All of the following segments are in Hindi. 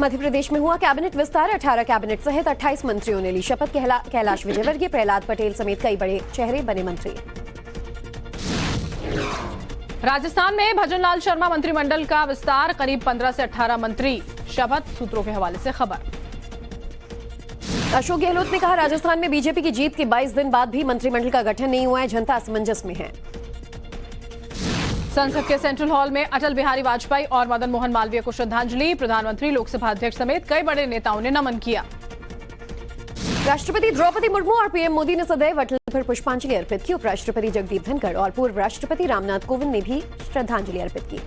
मध्य प्रदेश में हुआ कैबिनेट विस्तार। 18 कैबिनेट सहित 28 मंत्रियों ने ली शपथ। कैलाश विजयवर्गीय, प्रहलाद पटेल समेत कई बड़े चेहरे बने मंत्री। राजस्थान में भजनलाल शर्मा मंत्रिमंडल का विस्तार, करीब 15 से 18 मंत्री शपथ। सूत्रों के हवाले से खबर। अशोक गहलोत ने कहा, राजस्थान में बीजेपी की जीत के 22 दिन बाद भी मंत्रिमंडल का गठन नहीं हुआ है, जनता असमंजस में है। संसद के सेंट्रल हॉल में अटल बिहारी वाजपेयी और मदन मोहन मालवीय को श्रद्धांजलि। प्रधानमंत्री, लोकसभा अध्यक्ष समेत कई बड़े नेताओं ने नमन किया। राष्ट्रपति द्रौपदी मुर्मू और पीएम मोदी ने सदैव अटल पर पुष्पांजलि अर्पित की। उपराष्ट्रपति जगदीप धनखड़ और पूर्व राष्ट्रपति रामनाथ कोविंद ने भी श्रद्धांजलि अर्पित की।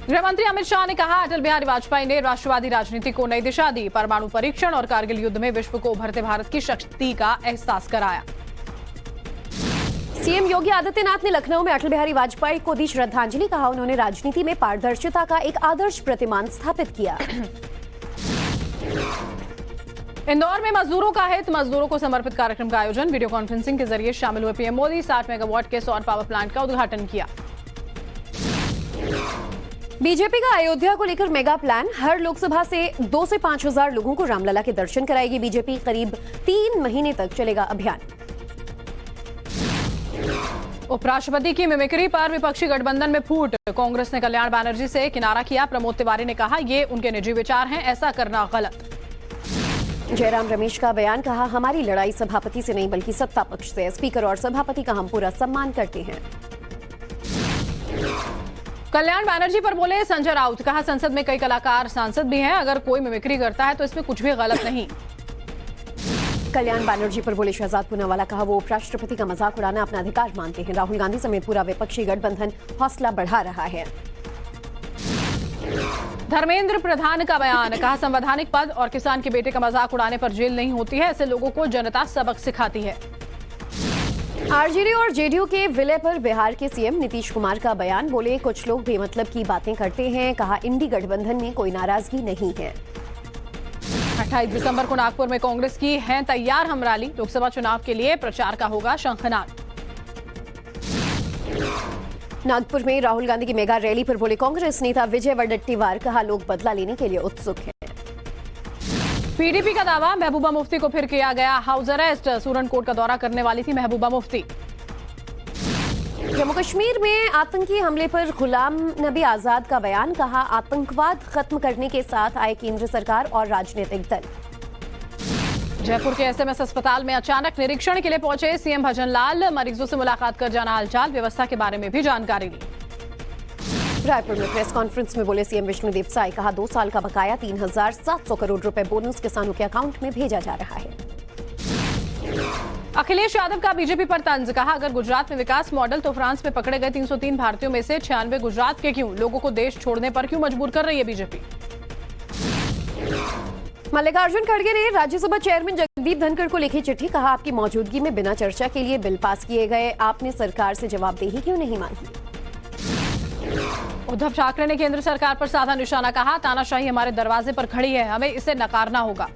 गृहमंत्री अमित शाह ने कहा, अटल बिहारी वाजपेयी ने राष्ट्रवादी राजनीति को नई दिशा दी। परमाणु परीक्षण और कारगिल युद्ध में विश्व को उभरते भारत की शक्ति का एहसास कराया। सीएम योगी आदित्यनाथ ने लखनऊ में अटल बिहारी वाजपेयी को दी श्रद्धांजलि। कहा, उन्होंने राजनीति में पारदर्शिता का एक आदर्श प्रतिमान स्थापित किया। इंदौर में मजदूरों का हित, मजदूरों को समर्पित कार्यक्रम का आयोजन। वीडियो कॉन्फ्रेंसिंग के जरिए शामिल हुए पीएम मोदी 60 मेगावाट के सौर पावर प्लांट का उद्घाटन किया। बीजेपी का अयोध्या को लेकर मेगा प्लान। हर लोकसभा से 2 से 5 हजार लोगों को रामलला के दर्शन कराएगी बीजेपी। करीब 3 महीने तक चलेगा अभियान। उपराष्ट्रपति की मिमिक्री पर विपक्षी गठबंधन में फूट। कांग्रेस ने कल्याण बनर्जी से किनारा किया। प्रमोद तिवारी ने कहा, ये उनके निजी विचार हैं, ऐसा करना गलत। जयराम रमेश का बयान। कहा, हमारी लड़ाई सभापति से नहीं बल्कि सत्ता पक्ष से है। स्पीकर और सभापति का हम पूरा सम्मान करते हैं। कल्याण बनर्जी पर बोले संजय राउत। कहा, संसद में कई कलाकार सांसद भी हैं, अगर कोई मिमिक्री करता है तो इसमें कुछ भी गलत नहीं। कल्याण बनर्जी पर बोले शहजाद पूनावाला। कहा, वो उपराष्ट्रपति का मजाक उड़ाना अपना अधिकार मानते हैं। राहुल गांधी समेत पूरा विपक्षी गठबंधन हौसला बढ़ा रहा है। धर्मेंद्र प्रधान का बयान। कहा, संवैधानिक पद और किसान के बेटे का मजाक उड़ाने पर जेल नहीं होती है, ऐसे लोगों को जनता सबक सिखाती है। आरजेडी और जेडीयू के विलय पर बिहार के सीएम नीतीश कुमार का बयान। बोले, कुछ लोग बेमतलब की बातें करते हैं। कहा, इंडी गठबंधन में कोई नाराजगी नहीं है। 28 दिसंबर को नागपुर में कांग्रेस की है तैयार हम रैली। लोकसभा चुनाव के लिए प्रचार का होगा शंखनाद। नागपुर में राहुल गांधी की मेगा रैली पर बोले कांग्रेस नेता विजय वडेट्टीवार। कहा, लोग बदला लेने के लिए उत्सुक हैं। पीडीपी का दावा, महबूबा मुफ्ती को फिर किया गया हाउस अरेस्ट। सूरनकोट का दौरा करने वाली थी महबूबा मुफ्ती। जम्मू कश्मीर में आतंकी हमले पर गुलाम नबी आजाद का बयान। कहा, आतंकवाद खत्म करने के साथ आए केंद्र सरकार और राजनीतिक दल। जयपुर के एसएमएस अस्पताल में अचानक निरीक्षण के लिए पहुंचे सीएम भजनलाल। मरीजों से मुलाकात कर जाना हालचाल, व्यवस्था के बारे में भी जानकारी ली। रायपुर में प्रेस कॉन्फ्रेंस में बोले सीएम विष्णुदेव साय। कहा, 2 साल का बकाया 3,700 करोड़ रुपए बोनस किसानों के अकाउंट में भेजा जा रहा है। अखिलेश यादव का बीजेपी पर तंज। कहा, अगर गुजरात में विकास मॉडल तो फ्रांस में पकड़े गए 303 भारतीयों में से 96 गुजरात के क्यों? लोगों को देश छोड़ने पर क्यों मजबूर कर रही है बीजेपी? मल्लिकार्जुन खड़गे ने राज्यसभा चेयरमैन जगदीप धनखड़ को लिखी चिट्ठी। कहा, आपकी मौजूदगी में बिना चर्चा के लिए बिल पास किए गए, आपने सरकार से जवाबदेही क्यों नहीं मांगी? उद्धव ठाकरे ने केंद्र सरकार पर साधा निशाना। कहा, तानाशाही हमारे दरवाजे पर खड़ी है, हमें इसे नकारना होगा।